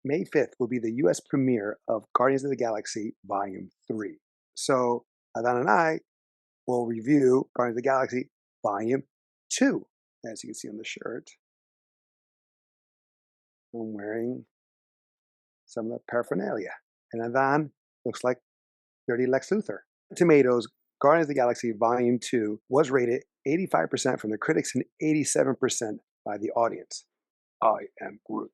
May 5th will be the US premiere of Guardians of the Galaxy Volume 3. So, Adan and I will review Guardians of the Galaxy Volume 2. As you can see on the shirt, I'm wearing some of the paraphernalia. And Adan looks like dirty Lex Luthor. Tomatoes, Guardians of the Galaxy Volume 2 was rated 85% from the critics and 87% by the audience. I am Groot.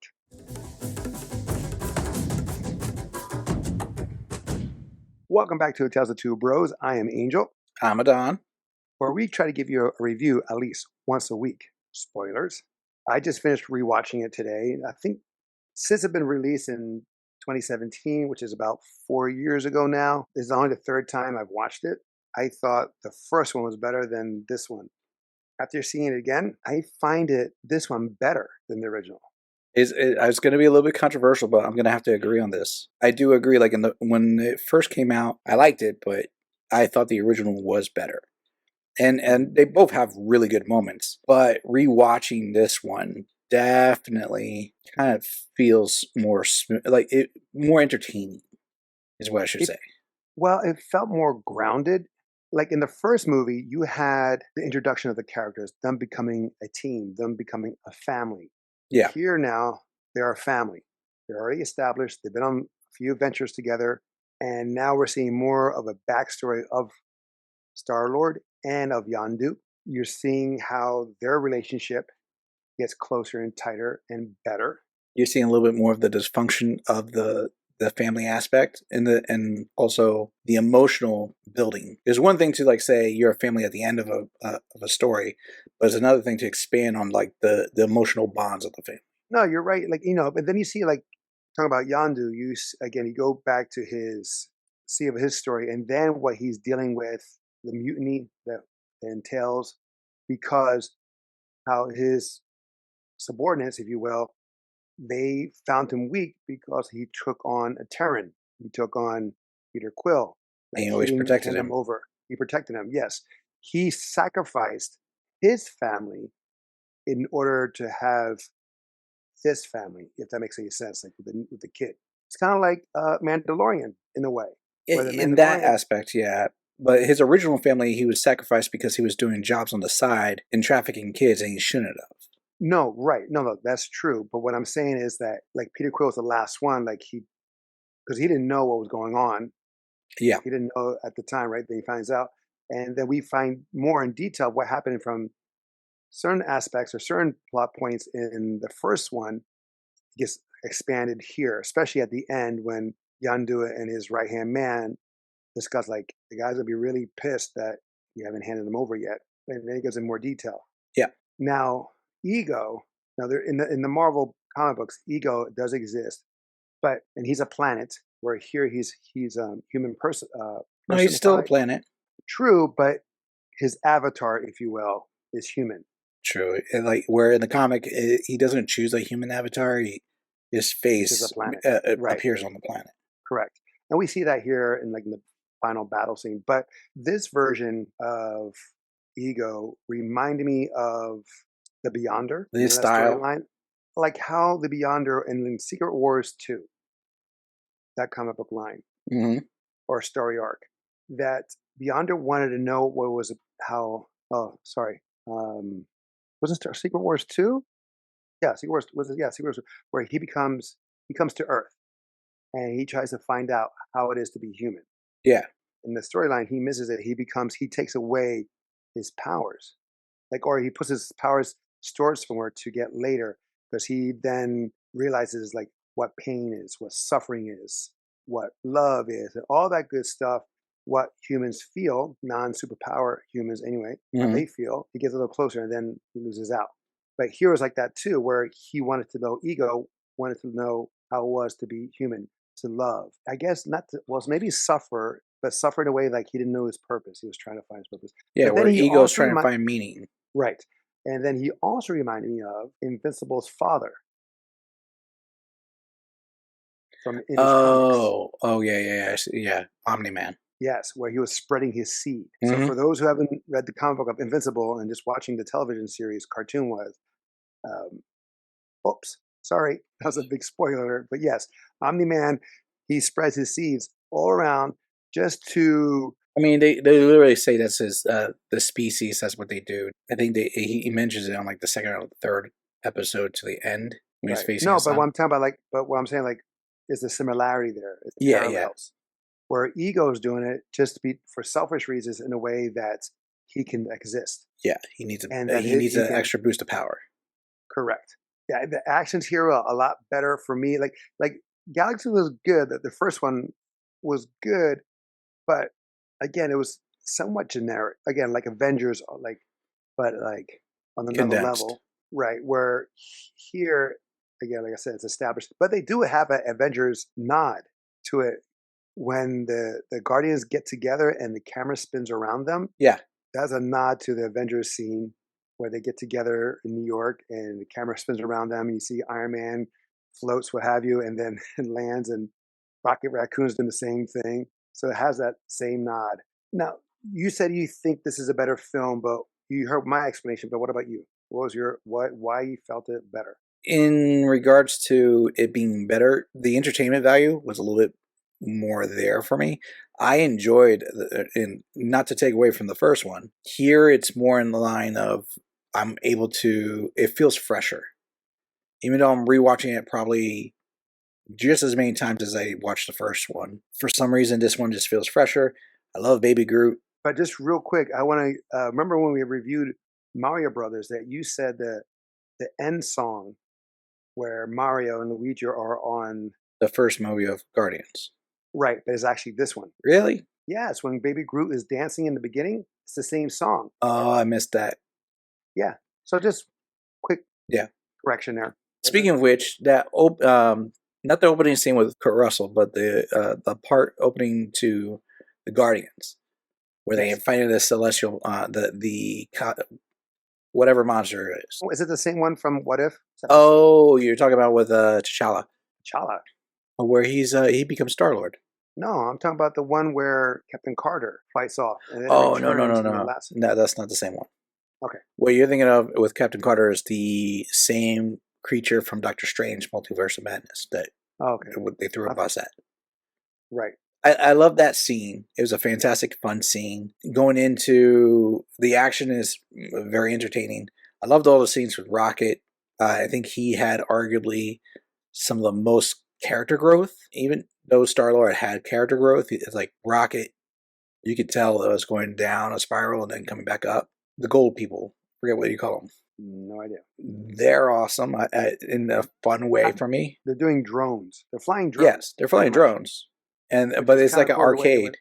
Welcome back to Tales of Two Bros. I am Angel, I'm Adan. where we try to give you a review at least once a week. Spoilers. I just finished rewatching it today. I think since it's been released in 2017, which is about 4 years ago now, this is only the third time I've watched it. I thought the first one was better than this one. After seeing it again, I find this one better than the original. I was going to be a little bit controversial, but I'm going to have to agree on this. I do agree. Like when it first came out, I liked it, but I thought the original was better. And they both have really good moments. But rewatching this one definitely kind of feels more more entertaining, is what I should say. Well, it felt more grounded. Like in the first movie, you had the introduction of the characters, them becoming a team, them becoming a family. Yeah. Here now, they're a family. They're already established. They've been on a few adventures together. And now we're seeing more of a backstory of Star-Lord and of Yondu. You're seeing how their relationship gets closer and tighter and better. You're seeing a little bit more of the dysfunction of the family aspect and also the emotional building. There's one thing to like say you're a family at the end of a story, but it's another thing to expand on like the emotional bonds of the family. No, you're right. Like, but then you see like talking about Yondu, you go back to his story and then what he's dealing with, the mutiny that entails, because how his subordinates, if you will, they found him weak because he took on a Terran. He took on Peter Quill. And he always protected him. Over. He protected him, yes. He sacrificed his family in order to have this family, if that makes any sense, like with the kid. It's kind of like Mandalorian in a way. In that aspect, yeah. But his original family, he was sacrificed because he was doing jobs on the side and trafficking kids, and he shouldn't have. No, right. No, that's true. But what I'm saying is that, like, Peter Quill was the last one, because he didn't know what was going on. Yeah. He didn't know at the time, right? Then he finds out. And then we find more in detail what happened from certain aspects or certain plot points in the first one gets expanded here, especially at the end when Yondu and his right-hand man discuss, like, the guys will be really pissed that you haven't handed them over yet. And then he goes in more detail. Yeah. Now, Ego, there in the Marvel comic books, Ego does exist, and he's a planet where here he's a human person. No, he's still a planet. True, but his avatar, if you will, is human. True, and like where in the comic he doesn't choose a human avatar, his face appears on the planet. Correct, and we see that here in the final battle scene. But this version of Ego reminded me of the Beyonder. His style. Like how the Beyonder in Secret Wars 2, that comic book line, or story arc, that Beyonder wanted to know what was how. Oh, sorry. Was it Secret Wars 2? Yeah, Secret Wars was it? Yeah, Secret Wars, where he comes to Earth, and he tries to find out how it is to be human. Yeah. In the storyline, he misses it. He takes away his powers, or he puts his powers stored somewhere to get later, because he then realizes like what pain is, what suffering is, what love is, and all that good stuff. What humans feel, non-superpower humans anyway, what they feel. He gets a little closer, and then he loses out. But here was like that too, where he wanted to know. Ego wanted to know how it was to be human, to love. I guess not to, well, maybe suffer, but suffer in a way like he didn't know his purpose. He was trying to find his purpose. Yeah, where Ego's trying to find meaning. Right. And then he also reminded me of Invincible's father. From yeah, Omni-Man. Yes, where he was spreading his seed. So for those who haven't read the comic book of Invincible and just watching the television series cartoon was, Sorry, that was a big spoiler alert. But yes, Omni-Man, he spreads his seeds all around just to. I mean, they literally say that's his the species. That's what they do. I think he mentions it on like the second or third episode to the end when he's Right. facing No, his but son. what I'm talking about, like, but what I'm saying, like, is the similarity there, is the Yeah, yeah, parallels. Where Ego's doing it just to be for selfish reasons in a way that he can exist. yeah. And that He needs he an can extra boost of power. correct. Yeah, the actions here are a lot better for me. Like Galaxy was good. The first one was good, but again, it was somewhat generic. Again, like Avengers, like but like on another Condensed. level, right? Where here, again, like I said, it's established, but they do have an Avengers nod to it when the Guardians get together and the camera spins around them. Yeah, That's a nod to the Avengers scene where they get together in New York and the camera spins around them. And you see Iron Man floats, what have you, and then lands, and Rocket Raccoon's doing the same thing. So it has that same nod. Now, you said you think this is a better film, but you heard my explanation. But what about you? What was your why you felt it better? in regards to it being better, the entertainment value was a little bit more there for me. I enjoyed, and not to take away from the first one, here it's more in the line of I'm able to, it feels fresher. Even though I'm rewatching it probably just as many times as I watched the first one. For some reason, this one just feels fresher. I love Baby Groot. But just real quick, I want to remember when we reviewed Mario Brothers that you said that the end song where Mario and Luigi are on. The first movie of Guardians. Right, but it's actually this one. Really? Yeah, it's when Baby Groot is dancing in the beginning. It's the same song. Oh, I missed that. Yeah. So just quick Yeah. correction there. Speaking of which, not the opening scene with Kurt Russell, but the part opening to the Guardians, where they Yes. fight the celestial, whatever monster it is. Is it the same one from What If? Oh, you're talking about with T'Challa, T'Challa. where he becomes Star Lord. No, I'm talking about the one where Captain Carter fights off. And then Oh no returns in the last. no, that's not the same one. Okay. What you're thinking of with Captain Carter is the same creature from Doctor Strange: Multiverse of Madness that Oh, okay. they threw a Okay. bus at. Right. I love that scene. It was a fantastic, fun scene. Going into the action is very entertaining. I loved all the scenes with Rocket. I think he had arguably some of the most character growth. Even though Star-Lord had character growth, it's like Rocket, you could tell it was going down a spiral and then coming back up. The gold people, forget what you call them. No idea. They're awesome in a fun way for me. They're doing drones. They're flying drones. Yes, they're flying drones. But it's like an arcade.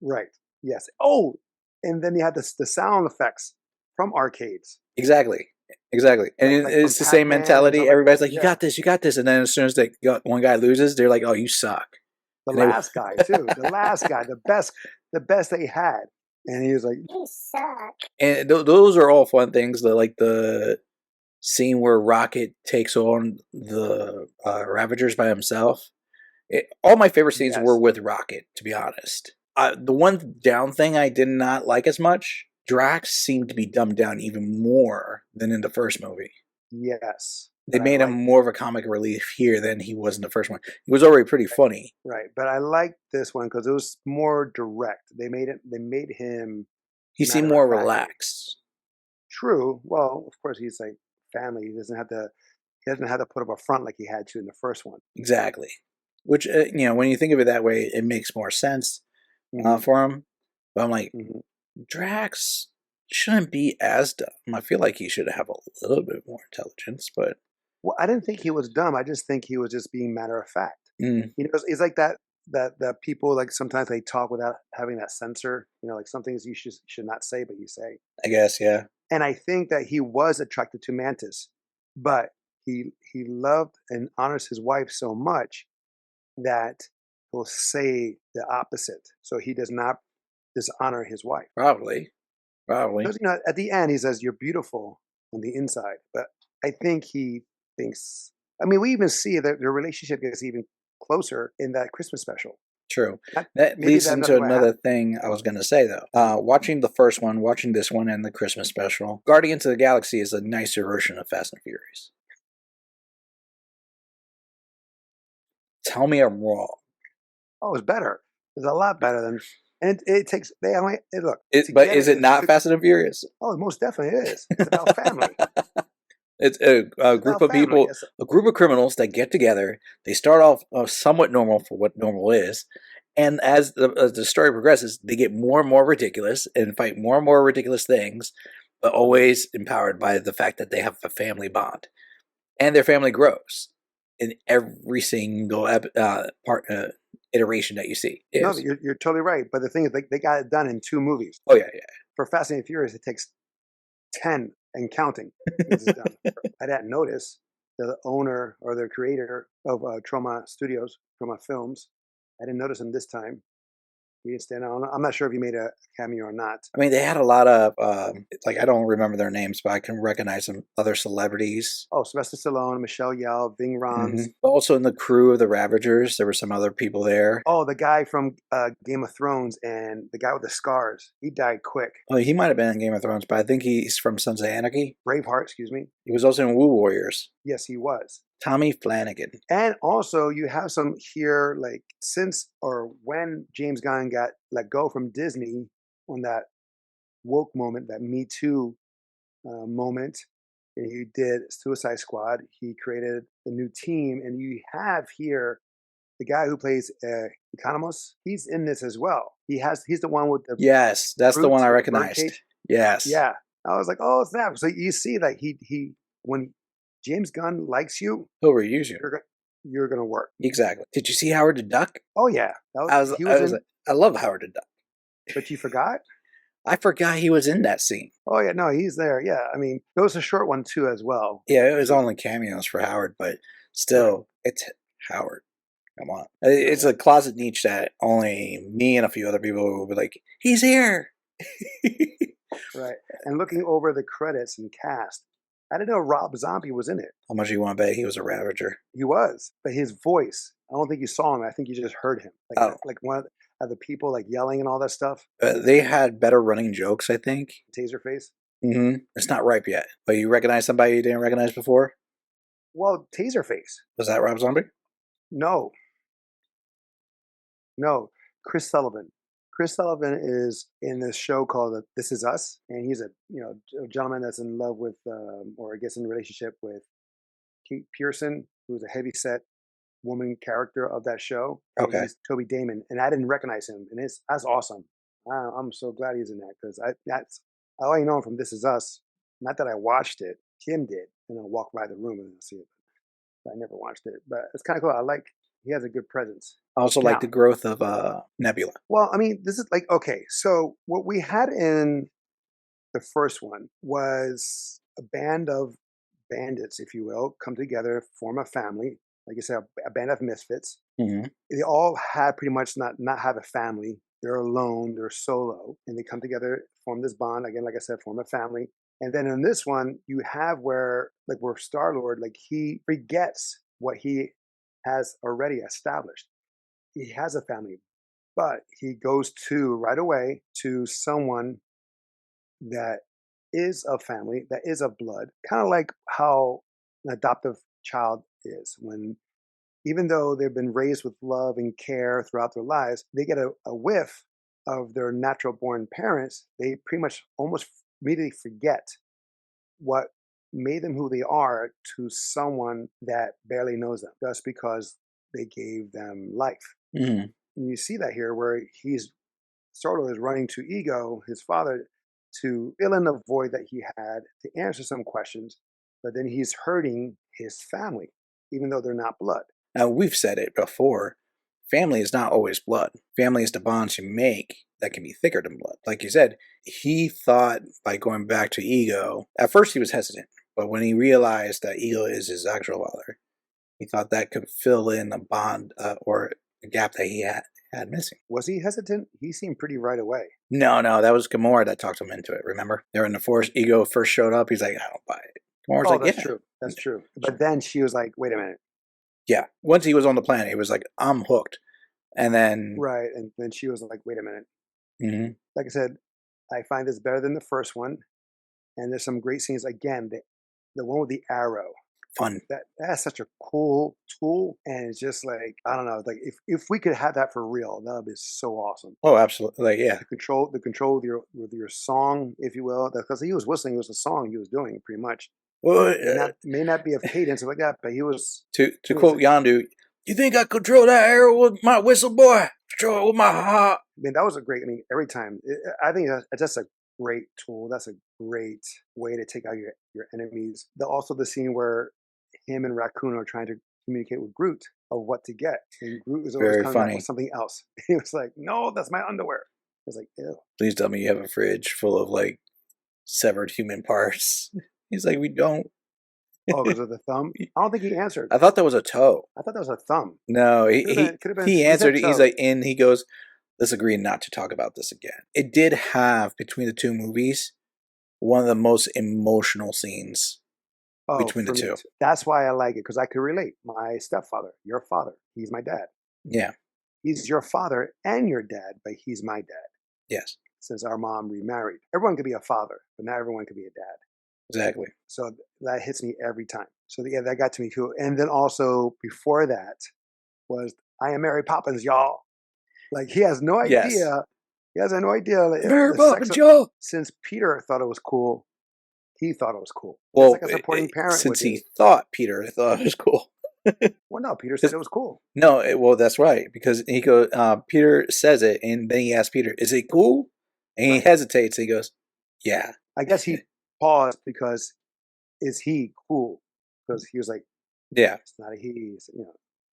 Right. Yes. Oh, and then you have the sound effects from arcades. Exactly. And like it's the from same Pac-Man mentality. like Everybody's that. like, you got this. And then as soon as one guy loses, they're like, oh, you suck. The And they- last guy too. The last guy, the best they had, and he was like, You suck. And those are all fun things. Like the scene where Rocket takes on the Ravagers by himself. All my favorite scenes Yes. were with Rocket, to be honest. The one down thing I did not like as much, Drax seemed to be dumbed down even more than in the first movie. yes. They But I made him like- more of a comic relief here than he was in the first one. He was already pretty funny. right, but I liked this one because it was more direct. They made him He seemed Matter more of fact. relaxed. true. Well, of course, he's like family. He doesn't have to put up a front like he had to in the first one. Exactly. Which, when you think of it that way, it makes more sense Mhm, for him. But I'm like, mhm. Drax shouldn't be as dumb. I feel like he should have a little bit more intelligence, but Well, I didn't think he was dumb. I just think he was just being matter of fact. mm, It's like that people like sometimes they talk without having that censor. Like some things you should not say, but you say. I guess, yeah. And I think that he was attracted to Mantis, but he loved and honors his wife so much that he'll say the opposite. So he does not dishonor his wife. Probably. Because at the end he says you're beautiful on the inside, but I think he thinks. I mean, we even see that the relationship gets even closer in that Christmas special. True. That- That maybe leads that's into what another happened. thing I was going to say, though. Watching the first one, watching this one, and the Christmas special, Guardians of the Galaxy is a nicer version of Fast and Furious. Tell me I'm wrong. Oh, it's better. It's a lot better than. And it takes. They only look But together. is it It not took. Fast and Furious? Oh, most definitely it is. It's about family. It's It's a group about of family. people, It's a group of criminals that get together. They start off somewhat normal for what normal is, and as the story progresses, they get more and more ridiculous and fight more and more ridiculous things, but always empowered by the fact that they have a family bond, and their family grows in every single iteration that you see. no, Is you're totally right. But the thing is, they got it done in 2 movies. oh yeah, For Fast and Furious, it takes 10 and counting. This is done. I didn't notice the owner or the creator of Trauma Studios, Trauma Films. I didn't notice him this time. He didn't stand out. I'm not sure if he made a cameo or not. I mean, they had a lot of like I don't remember their names, but I can recognize some other celebrities. Oh, Sylvester Stallone, Michelle Yeoh, Ving Rhames. Also, in the crew of the Ravagers, there were some other people there. Oh, the guy from Game of Thrones and the guy with the scars. He died quick. Oh, he might have been in Game of Thrones, but I think he's from Sons of Anarchy. Braveheart, excuse me. He was also in Woo Warriors. Yes, he was. Tommy Flanagan. And also, you have some here, like since or when James Gunn got let go from Disney on that woke moment, that Me Too moment, and he did Suicide Squad. He created a new team, and you have here the guy who plays Economos. He's in this as well. He's the one with the Yes, that's the one I recognized. birdcage. Yes. Yeah, I was like, oh, snap! So you see that he when James Gunn likes you, He'll reuse you. you're gonna work. Exactly. Did you see Howard the Duck? Oh yeah, he was in. I love Howard the Duck. But you forgot? I forgot he was in that scene. Oh yeah, no, he's there. Yeah, I mean, it was a short one too as well. Yeah, it was only cameos for Howard, but still, it's Howard. Come on. It's a closet niche that only me and a few other people will be like, he's here. Right. And looking over the credits and cast, I didn't know Rob Zombie was in it. How much do you want to bet he was a Ravager? He was, but his voice, I don't think you saw him. I think you just heard him. Like one of the people like yelling and all that stuff. They had better running jokes, I think. Taserface. It's not ripe yet, but you recognize somebody you didn't recognize before? Well, Taserface. Was that Rob Zombie? No. Chris Sullivan. Chris Sullivan is in this show called This Is Us, and he's a gentleman that's in love with, or I guess in a relationship with Kate Pearson, who's a heavy-set woman character of that show. Okay. He's Toby Damon, and I didn't recognize him, and that's awesome. I'm so glad he's in that because I only know him from This Is Us. Not that I watched it, Kim did, and I'll walk by the room and see it. But I never watched it, but it's kind of cool. He has a good presence. I also like the growth of Nebula. Well, I mean, this is like, okay, so what we had in the first one was a band of bandits, if you will, come together, form a family. Like I said, a band of misfits. They all had pretty much not have a family. They're alone, they're solo, and they come together, form this bond. Again, like I said, form a family. And then in this one, you have where Star-Lord, like he forgets what he has already established. He has a family, but he goes right away to someone that is of family, that is of blood, kind of like how an adoptive child is. When, even though they've been raised with love and care throughout their lives, they get a whiff of their natural born parents. They pretty much almost immediately forget what made them who they are to someone that barely knows them, just because they gave them life. And you see that here where Star-Lord is running to Ego, his father, to fill in the void that he had, to answer some questions, but then he's hurting his family, even though they're not blood. Now, we've said it before, family is not always blood. Family is the bonds you make that can be thicker than blood. Like you said, he thought by going back to Ego, at first he was hesitant, but when he realized that Ego is his actual father, he thought that could fill in a bond or a gap that he had missing. Was he hesitant? He seemed pretty right away. No, that was Gamora that talked him into it, remember? They were in the forest, Ego first showed up, he's like, I don't buy it. Gamora's like, that's true. That's true. But then she was like, wait a minute. Yeah. Once he was on the planet, he was like, I'm hooked. And then... Right. And then she was like, wait a minute. Like I said, I find this better than the first one. And there's some great scenes. Again, the one with the arrow. Fun. That's such a cool tool, and it's just like I don't know, like if we could have that for real, that would be so awesome. Oh, absolutely. Like, yeah. The control with your song, if you will, because he was whistling, it was a song he was doing pretty much. Well, May not be of cadence or like that, but he was to he was. quote Yondu, you think I control that arrow with my whistle, boy? Control it with my heart. I mean, that was a great. I mean, every time I think that's a great tool. That's a great way to take out your enemies. Also the scene where him and Raccoon are trying to communicate with Groot of what to get, and Groot is always Very coming back funny. with something else. He was like, "No, that's my underwear." It's like, ew. Please tell me you have a fridge full of like severed human parts. He's like, we don't. Oh, because of the thumb. I don't think he answered. I thought that was a toe. I thought that was a thumb. No, Could have been. he He said answered it. He's toe. like, and he goes, let's agree not to talk about this again. It did have, between the two movies, one of the most emotional scenes Oh, between the for me two. too. That's why I like it, because I could relate. My stepfather, your father, he's my dad. Yeah. He's your father and your dad, but he's my dad. Yes. Since our mom remarried, everyone could be a father, but not everyone could be a dad. Exactly. So that hits me every time. So yeah, that got to me too. And then also before that was I am Mary Poppins, y'all. Like he has no idea. Yes. He has no idea. Like, Mary the sex Poppins, y'all. since Peter thought it was cool, he thought it was cool. Well, Just like a supporting parent since would he do. thought Peter thought it was cool. Well, no, Peter said it was cool. No, well, that's right, because he goes. Peter says it, and then he asks Peter, "Is it cool?" And he Right. hesitates. And he goes, "Yeah." I guess he paused because is he cool? Because he was like, Yeah. it's not a he. It's,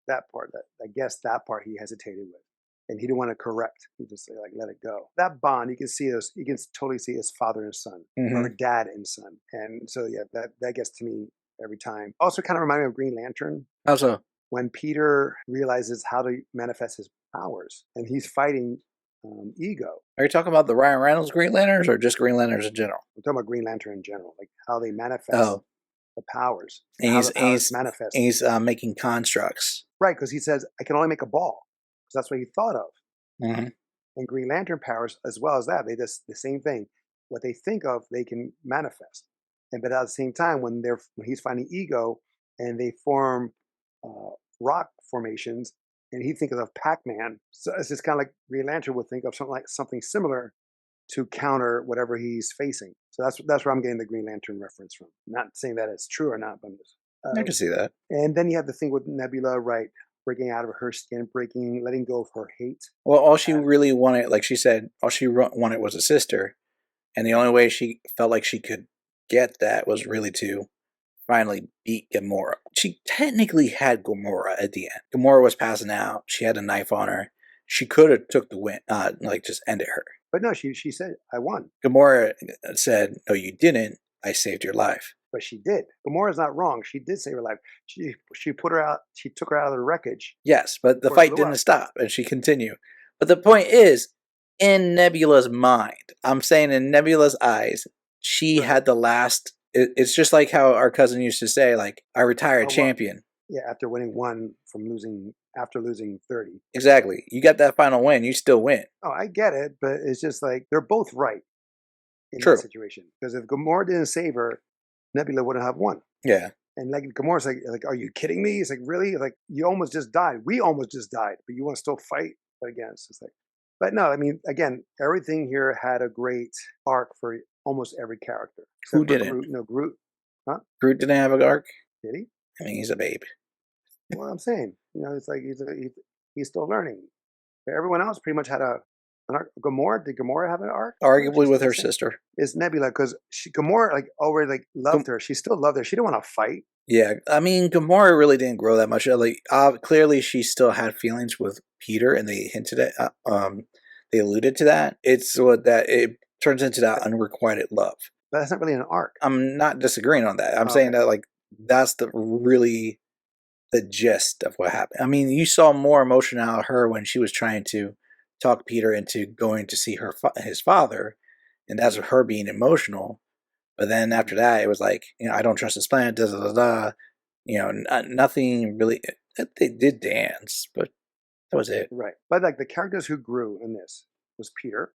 that part. That I guess that part he hesitated with, and he didn't want to correct. He just like let it go. That bond, you can see us. You can totally see as father and son, or dad and son. And so yeah, that gets to me every time. Also, kind of remind me of Green Lantern. How so? When Peter realizes how to manifest his powers, and he's fighting Ego. Are you talking about the Ryan Reynolds Green Lanterns or just Green Lanterns in general? I'm talking about Green Lantern in general, like how they manifest the powers, and how the powers manifest. And he's making constructs. Right, because he says, I can only make a ball. Because that's what he thought of. Mm-hmm. And Green Lantern powers, as well as that, they just the same thing. What they think of, they can manifest. But at the same time, when he's finding Ego, and they form rock formations, and he thinks of Pac-Man. So it's just kind of like Green Lantern would think of something similar to counter whatever he's facing. So that's where I'm getting the Green Lantern reference from. Not saying that it's true or not, but I'm just, I can see that. And then you have the thing with Nebula, right? Breaking out of her skin, letting go of her hate. Well, all she really wanted, like she said, all she wanted was a sister. And the only way she felt like she could get that was really to finally beat Gamora. She technically had Gamora at the end. Gamora was passing out. She had a knife on her. She could have took the win, just ended her. But no, she said, I won. Gamora said, no, you didn't. I saved your life. But she did. Gamora's not wrong. She did save her life. She put her out. She took her out of the wreckage. Yes, but the fight didn't stop, and she continued. But the point is, in Nebula's mind, I'm saying in Nebula's eyes, she had the last. It's just like how our cousin used to say, like, I retire a champion. Yeah, after winning one after losing 30. Exactly. You got that final win, you still win. Oh, I get it, but it's just like they're both right in True. that situation. Because if Gamora didn't save her, Nebula wouldn't have won. Yeah. And like Gamora's like, are you kidding me? It's like, really? Like, you almost just died. We almost just died, but you want to still fight against. It's like, but no, I mean, again, everything here had a great arc for almost every character. Who didn't? Groot, no, Groot. Huh? Groot didn't have an arc? Did he? I mean, he's a babe. Well, I'm saying, it's like he's still learning. But everyone else pretty much had an arc. Did Gamora have an arc? Arguably with her sister. It's Nebula, because Gamora already loved her. She still loved her. She didn't want to fight. Yeah, I mean, Gamora really didn't grow that much. Like, clearly, she still had feelings with Peter, and they hinted at, they alluded to that. It's what that it turns into that unrequited love. But that's not really an arc. I'm not disagreeing on that. I'm saying that that's the gist of what happened. I mean, you saw more emotion out of her when she was trying to talk Peter into going to see his father, and that's her being emotional. But then after that, it was like, I don't trust this plan. Da da da da. Nothing really. They did dance, but that was it. Right. But the characters who grew in this was Peter,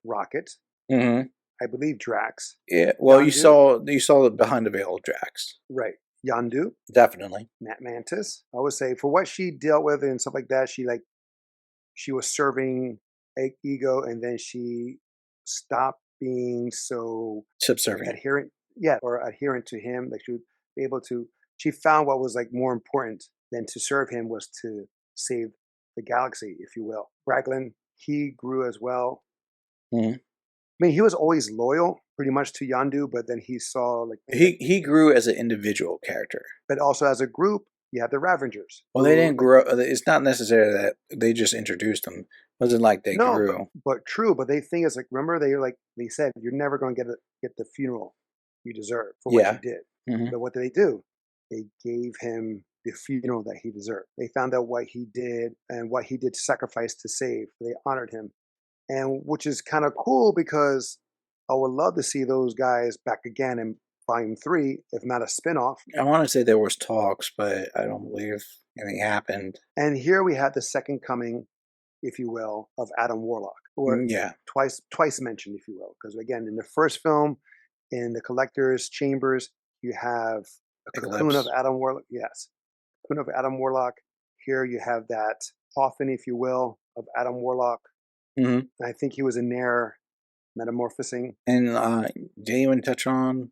Rocket, I believe Drax. Yeah. Well, you saw the behind the veil of Drax. Right. Yandu, Definitely. Mantis. I would say for what she dealt with and stuff like that, she was serving Ego, and then she stopped being so Subservient. adherent, yeah, or adherent to him. Like she would be able to. She found what was like more important than to serve him was to save the galaxy, if you will. Raglan, he grew as well. Mhm. I mean, he was always loyal, pretty much to Yandu, but then he saw like, He grew as an individual character. but also as a group, you have the Ravengers. Well, they who, didn't grow. It's not necessarily that they just introduced them. It wasn't like they no, grew. but true. But they think it's like, remember they said you're never going to get the funeral you deserve for what Yeah. you did. Hmm. But what did they do? They gave him the funeral that he deserved. They found out what he did and what he did to sacrifice to save. They honored him, and which is kind of cool because I would love to see those guys back again in Volume 3, if not a spinoff. I want to say there was talks, but I don't believe anything happened. And here we have the second coming, if you will, of Adam Warlock, or Yeah. twice mentioned, if you will, because again, in the first film, in the Collector's Chambers, you have a cocoon of Eclipse. Adam Warlock. Yes, cocoon of Adam Warlock. Here you have that coffin, if you will, of Adam Warlock. Hmm. I think he was in there metamorphosing. And they even touch on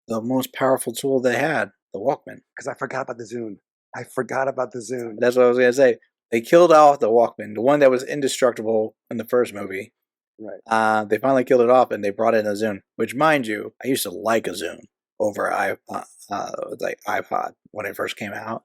the most powerful tool they had, the Walkman. Because I forgot about the Zune. I forgot about the Zune. That's what I was gonna say. They killed off the Walkman, the one that was indestructible in the first movie. Right. They finally killed it off, and they brought in a Zune. Which, mind you, I used to like a Zune over like iPod when it first came out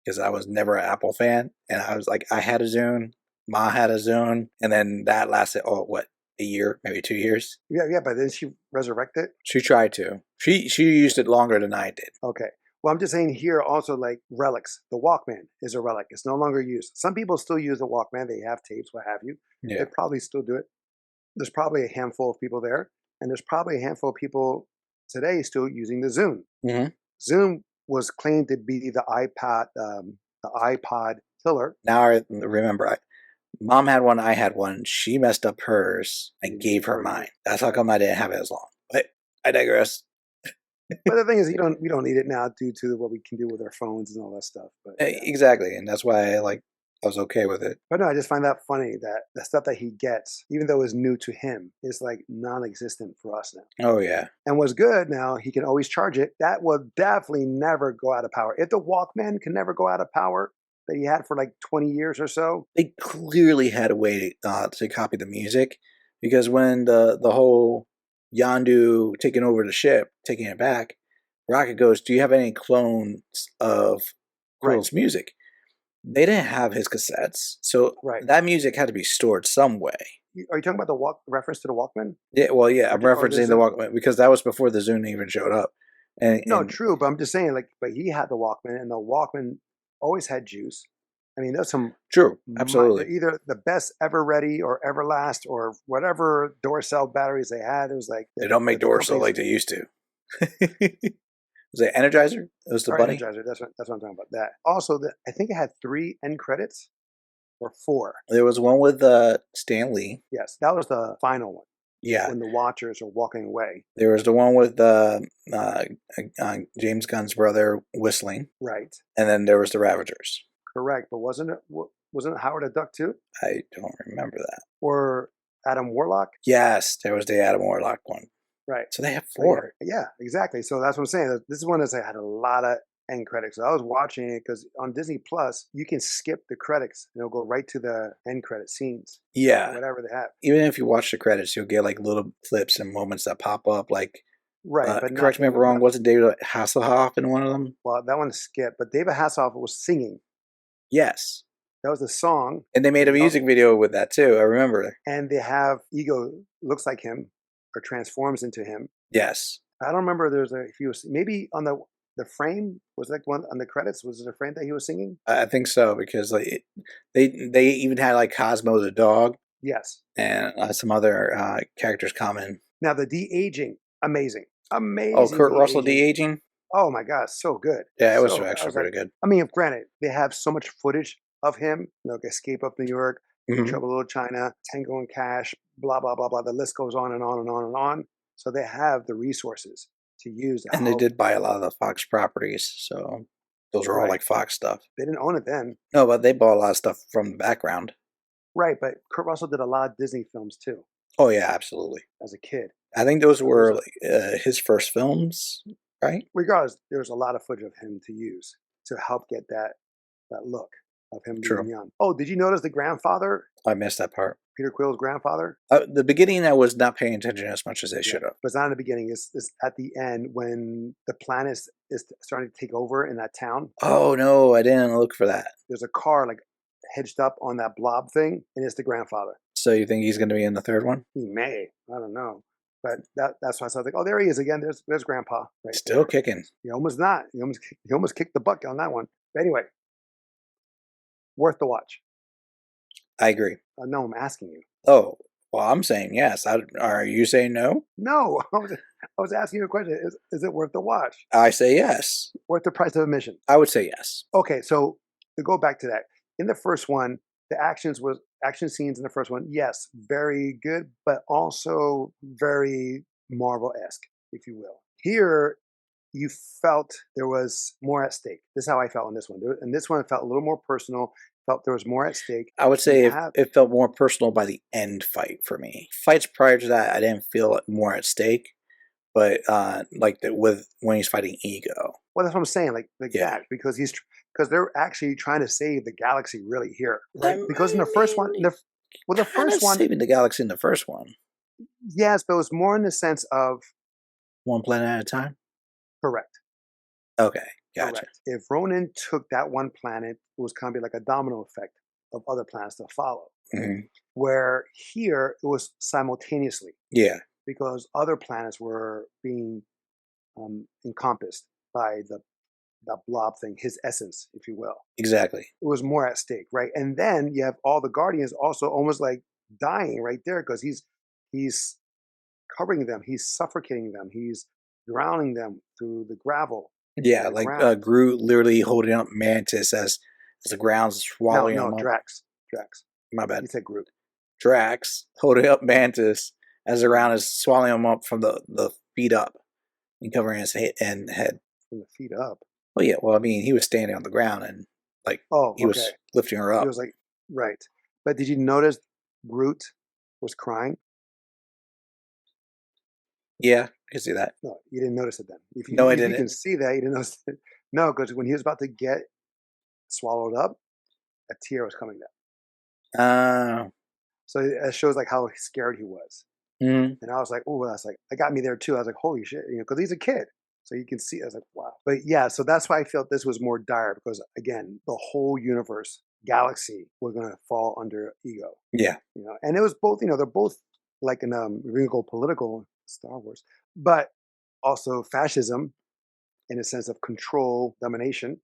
because I was never an Apple fan, and I was like, I had a Zune, Ma had a Zune, and then that lasted a year, maybe 2 years. Yeah, but then she resurrected. She tried to. She used it longer than I did. Okay. Well, I'm just saying here also like relics. The Walkman is a relic. It's no longer used. Some people still use the Walkman. They have tapes, what have you. Yeah. They probably still do it. There's probably a handful of people there, and there's probably a handful of people today still using the Zune. Mm-hmm. Zune was claimed to be the iPod killer. Now I remember. Mom had one, I had one. She messed up hers. I gave her mine. That's how come I didn't have it as long. But I digress. But the thing is, we don't need it now due to what we can do with our phones and all that stuff. But yeah. Exactly, and that's why I was okay with it. But no, I just find that funny that the stuff that he gets, even though it's new to him, is like non-existent for us now. Oh yeah. And what's good now, he can always charge it. That will definitely never go out of power. If the Walkman can never go out of power that he had for like 20 years or so, they clearly had a way to copy the music, because when the whole Yandu taking over the ship, taking it back, Rocket goes, "Do you have any clones of Quill's music?" They didn't have his cassettes, so that music had to be stored some way. Are you talking about the reference to the Walkman? Yeah, well, yeah, I'm referencing the Walkman because that was before the Zune even showed up. No, true, but I'm just saying, like, but he had the Walkman, and the Walkman always had juice. I mean, there's some true, absolutely. Either the best Ever Ready or Everlast or whatever Duracell batteries they had. It was like they don't make Duracell like they used to. Was it Energizer? It was the bunny. Energizer. That's what I'm talking about. That also, I think it had 3 end credits or 4. There was one with Stan Lee. Yes, that was the final one. Yeah, when the Watchers are walking away. There was the one with James Gunn's brother whistling. Right. And then there was the Ravagers. Correct, but wasn't it Howard the Duck too? I don't remember that. Or Adam Warlock? Yes, there was the Adam Warlock one. Right. So they have 4. Yeah, exactly. So that's what I'm saying. This is one that had a lot of end credits. So I was watching it because on Disney Plus, you can skip the credits and it'll go right to the end credit scenes. Yeah. Whatever they have. Even if you watch the credits, you'll get like little clips and moments that pop up. Like, right. But correct me if I'm wrong, wasn't David Hasselhoff in one of them? Well, that one skipped, but David Hasselhoff was singing. Yes. That was the song. And they made a music video with that too, I remember. And they have Ego looks like him or transforms into him. Yes. I don't remember if he was maybe on the frame was like one on the credits. Was it a frame that he was singing? I think so, because like they even had like Cosmo the dog. Yes. And some other characters comment. Now the de-aging, amazing. Oh, Kurt Russell de-aging? Oh my gosh, so good. Yeah, it was actually pretty good. I mean, granted, they have so much footage of him, Escape Up New York, Trouble in Little China, Tango and Cash, blah, blah, blah, blah. The list goes on and on and on and on. So they have the resources to use to And they help. did buy a lot of the Fox properties, so those are all Right. like Fox stuff. They didn't own it then. No, but they bought a lot of stuff from the background. Right, but Kurt Russell did a lot of Disney films too Oh yeah, absolutely. as a kid. I think those So there's were a, like his first films, right? regardless, there's a lot of footage of him to use to help get that look of him being True. young. Oh, did you notice the grandfather, I missed that part. Peter Quill's grandfather? The beginning, I was not paying attention as much as I Yeah, should have. but it's not in the beginning. It's at the end when the planet is starting to take over in that town. Oh no, I didn't look for that. There's a car like hedged up on that blob thing, and it's the grandfather. So you think he's going to be in the third one? He may, I don't know, but that's why I was like, oh, there he is again. There's Grandpa. Right Still there. kicking. He almost not. He almost kicked the bucket on that one. But anyway, worth the watch. I agree. No, I'm asking you. Oh, well, I'm saying yes. Are you saying no? No, I was asking you a question. Is it worth the watch? I say yes. Worth the price of admission? I would say yes. Okay, so to go back to that, in the first one, the action scenes in the first one, yes, very good, but also very Marvel-esque, if you will. Here, you felt there was more at stake. This is how I felt in this one. In this one, it felt a little more personal. Felt there was more at stake. I would say it felt more personal by the end fight for me. Fights prior to that, I didn't feel more at stake, but when he's fighting Ego. Well, that's what I'm saying, like that, because they're actually trying to save the galaxy really here, right? Because in the first one, the first one, saving the galaxy in the first one. Yes, but it was more in the sense of one planet at a time. Correct. Okay, gotcha. Correct. If Ronan took that one planet, it was kind of like a domino effect of other planets to follow. Mm-hmm. Where here it was simultaneously. Yeah. Because other planets were being encompassed by that blob thing, his essence, if you will. Exactly. It was more at stake, right? And then you have all the Guardians also almost like dying right there because he's covering them, he's suffocating them, he's drowning them through the gravel. Yeah, like Groot literally holding up Mantis as the ground's swallowing him up. Drax. My bad. You said Groot. Drax holding up Mantis as the ground is swallowing him up from the feet up and covering his head. From the feet up? Well, yeah. Well, I mean, he was standing on the ground and he was lifting her up. He was like, right. But did you notice Groot was crying? Yeah, I can see that. No, you didn't notice it then. I didn't. You can see that. You didn't notice it. No, because when he was about to get swallowed up, a tear was coming down. So it shows like how scared he was. Mm-hmm. And I was like, oh, that's like, that got me there too. I was like, holy shit, because he's a kid. So you can see, I was like, wow. But yeah, so that's why I felt this was more dire because again, the whole universe, galaxy, was going to fall under Ego. Yeah. And it was both, they're both like we're going to go political Star Wars, but also fascism in a sense of control, domination,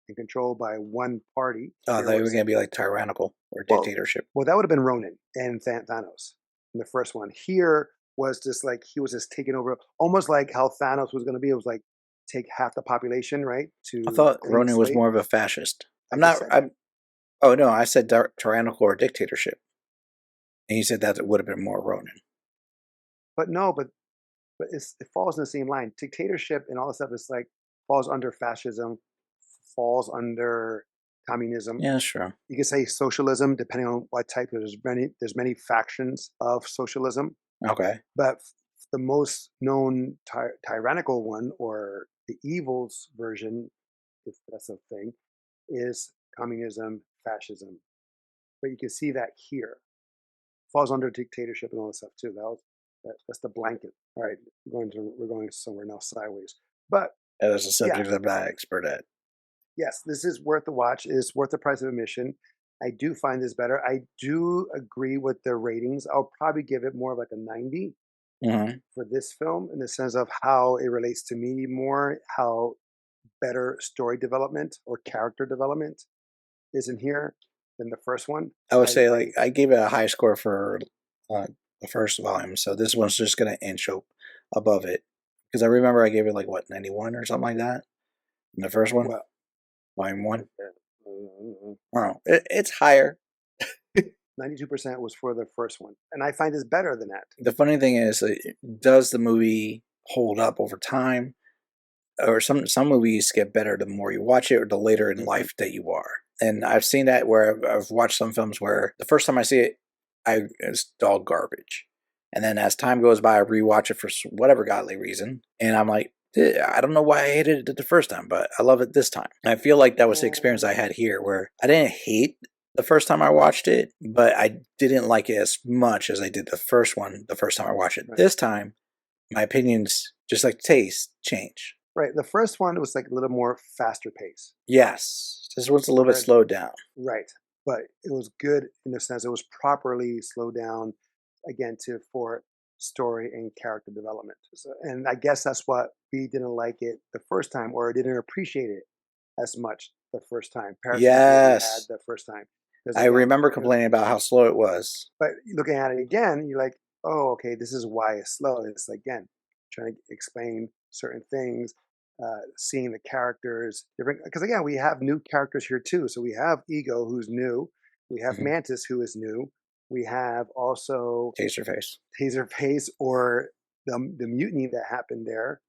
and control by one party. Oh, they were going to be like tyrannical or dictatorship. Well, that would have been Ronan and Thanos in the first one. Here was just like he was just taking over, almost like how Thanos was going to be. It was like take half the population, right? I thought Ronan was more of a fascist. I said tyrannical or dictatorship. And you said that it would have been more Ronan. But no, but it falls in the same line. Dictatorship and all this stuff is like falls under fascism, falls under communism. Yeah, sure. You can say socialism, depending on what type. There's many factions of socialism. Okay. But the most known tyrannical one, or the evil's version, if that's a thing, is communism, fascism. But you can see that here. Falls under dictatorship and all this stuff too. That's the blanket. All right, we're going somewhere now sideways. But that is a subject I'm not expert at. Yes, this is worth the watch. It's worth the price of admission. I do find this better. I do agree with the ratings. I'll probably give it more of like a 90 for this film in the sense of how it relates to me more, how better story development or character development is in here than the first one. I would say I gave it a high score for the first volume, so this one's just going to inch up above it because I remember I gave it 91 or something like that in the first one. Volume 1. Oh, it's higher. 92% was for the first one, and I find this better than that. The funny thing is, does the movie hold up over time, or some movies get better the more you watch it or the later in life that you are. And I've seen that where I've watched some films where the first time I see it, it's dog garbage. And then as time goes by, I rewatch it for whatever godly reason. And I'm like, I don't know why I hated it the first time, but I love it this time. And I feel like that was the experience I had here, where I didn't hate the first time I watched it, but I didn't like it as much as I did the first time I watched it. Right. This time, my opinions, just like taste, change. Right. The first one was like a little more faster pace. Yes. This one's a little bit slowed down. Right. But it was good in the sense it was properly slowed down, again, for story and character development. So, and I guess that's what we didn't like it the first time, or didn't appreciate it as much the first time. Yes. The first time. I remember complaining about how slow it was. But looking at it again, you're like, oh, okay, this is why it's slow. It's again trying to explain certain things, seeing the characters different. Because again, we have new characters here too. So we have Ego, who's new. We have Mantis, who is new. We have also Taserface, or the mutiny that happened there,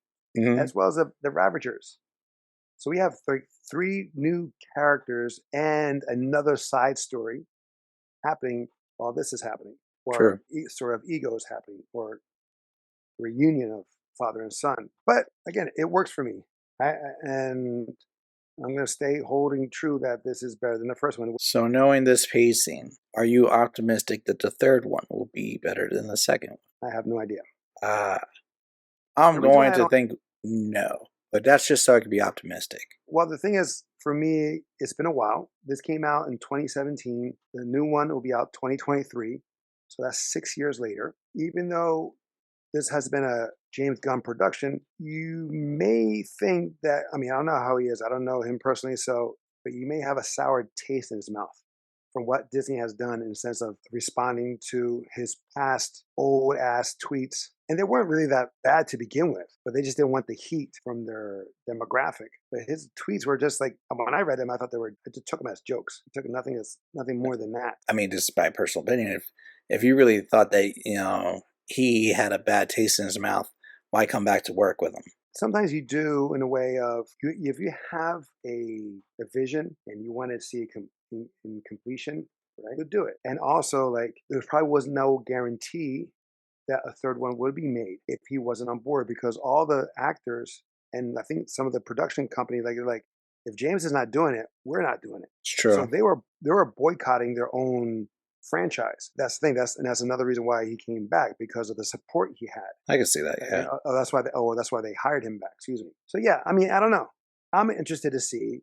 as well as the Ravagers. So we have three new characters and another side story happening while this is happening, or sort of Ego is happening, or reunion of father and son. But again, it works for me, and I'm going to stay holding true that this is better than the first one. So knowing this pacing, are you optimistic that the third one will be better than the second one? I have no idea. I'm going to think no, but that's just so I can be optimistic. Well, the thing is, for me, it's been a while. This came out in 2017. The new one will be out 2023. So that's 6 years later. Even though this has been a James Gunn production, you may think that, I mean, I don't know how he is. I don't know him personally, but you may have a sour taste in his mouth from what Disney has done in the sense of responding to his past old-ass tweets. And they weren't really that bad to begin with, but they just didn't want the heat from their demographic. But his tweets were just like, when I read them, I thought I just took them as jokes. I took nothing more than that. I mean, just my personal opinion, if you really thought that, he had a bad taste in his mouth, why come back to work with him? Sometimes you do, in a way of, if you have a vision and you want to see it in completion, right, you do it. And also, like, there probably was no guarantee that a third one would be made if he wasn't on board, because all the actors and I think some of the production companies, they're like, if James is not doing it, we're not doing it. It's true. So they were boycotting their own franchise. That's the thing. That's another reason why he came back, because of the support he had. I can see that. Yeah. That's why they hired him back. Excuse me. So yeah, I mean, I don't know. I'm interested to see.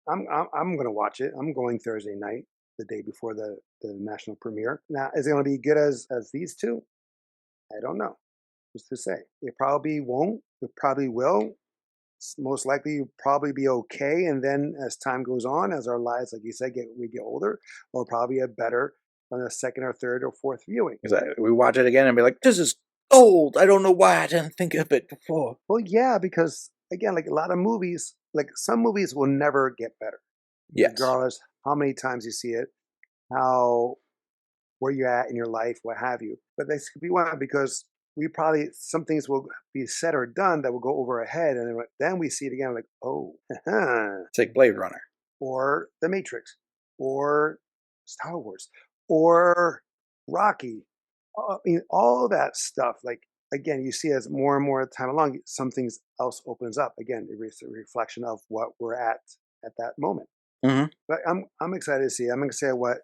I'm going to watch it. I'm going Thursday night, the day before the national premiere. Now, is it going to be good as these two? I don't know. Who's to say? It probably won't. It probably will. Most likely probably be okay. And then as time goes on, as our lives, like you said, we get older, we'll probably get better on a second or third or fourth viewing. Exactly. We watch it again and be like, this is old. I don't know why I didn't think of it before. Well, yeah, because again, like a lot of movies, like some movies will never get better. Yes. Regardless how many times you see it, where you're at in your life, what have you. But this could be one, because some things will be said or done that will go over our head, and then we see it again, like, oh, it's like Blade Runner, or The Matrix, or Star Wars, or Rocky. I mean, all that stuff. Like, again, you see as more and more time along, something else opens up. Again, it's a reflection of what we're at that moment. Mm-hmm. But I'm excited to see. I'm excited what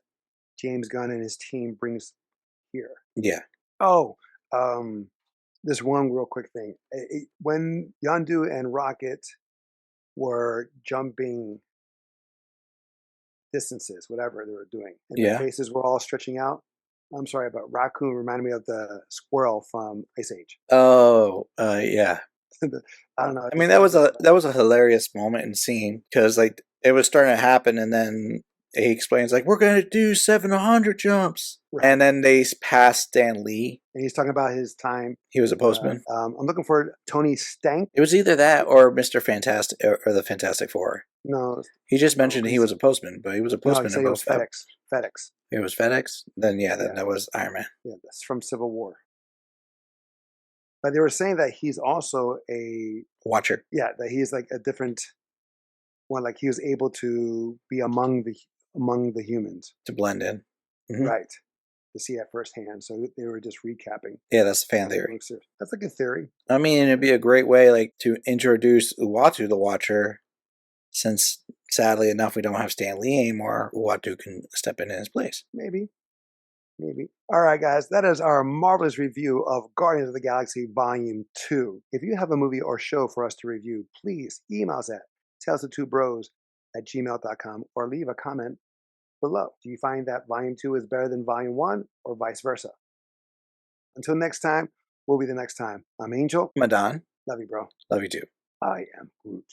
James Gunn and his team brings here. Yeah. Oh, this one real quick thing. When Yondu and Rocket were jumping distances, whatever they were doing, and their faces were all stretching out. I'm sorry, but Raccoon reminded me of the squirrel from Ice Age. Oh, yeah. I don't know. I mean, that was a hilarious moment and scene, because like it was starting to happen, and then he explains, like, we're going to do 700 jumps. Right. And then they passed Stan Lee. And he's talking about his time. He was a postman. I'm looking for Tony Stank. It was either that or Mr. Fantastic, or the Fantastic Four. No. He just mentioned he was a postman, but he was a postman in both. FedEx. It was FedEx? Then, that was Iron Man. Yeah, that's from Civil War. But they were saying that he's also a Watcher that he's like a different one. Like he was able to be among the humans, to blend in. Hmm. right? To see at firsthand. So they were just recapping. Yeah, that's a fan theory. That's like a theory. I mean, it'd be a great way, like, to introduce Uatu the Watcher, since sadly enough we don't have Stan Lee anymore. Uatu can step in his place. Maybe. Maybe. All right, guys, that is our marvelous review of Guardians of the Galaxy Volume 2. If you have a movie or show for us to review, please email us at talesoftvbros@gmail.com or leave a comment below. Do you find that Volume 2 is better than Volume 1 or vice versa? Until next time, we'll be the next time. I'm Angel. Madan, Love you, bro. love you too. I am Groot.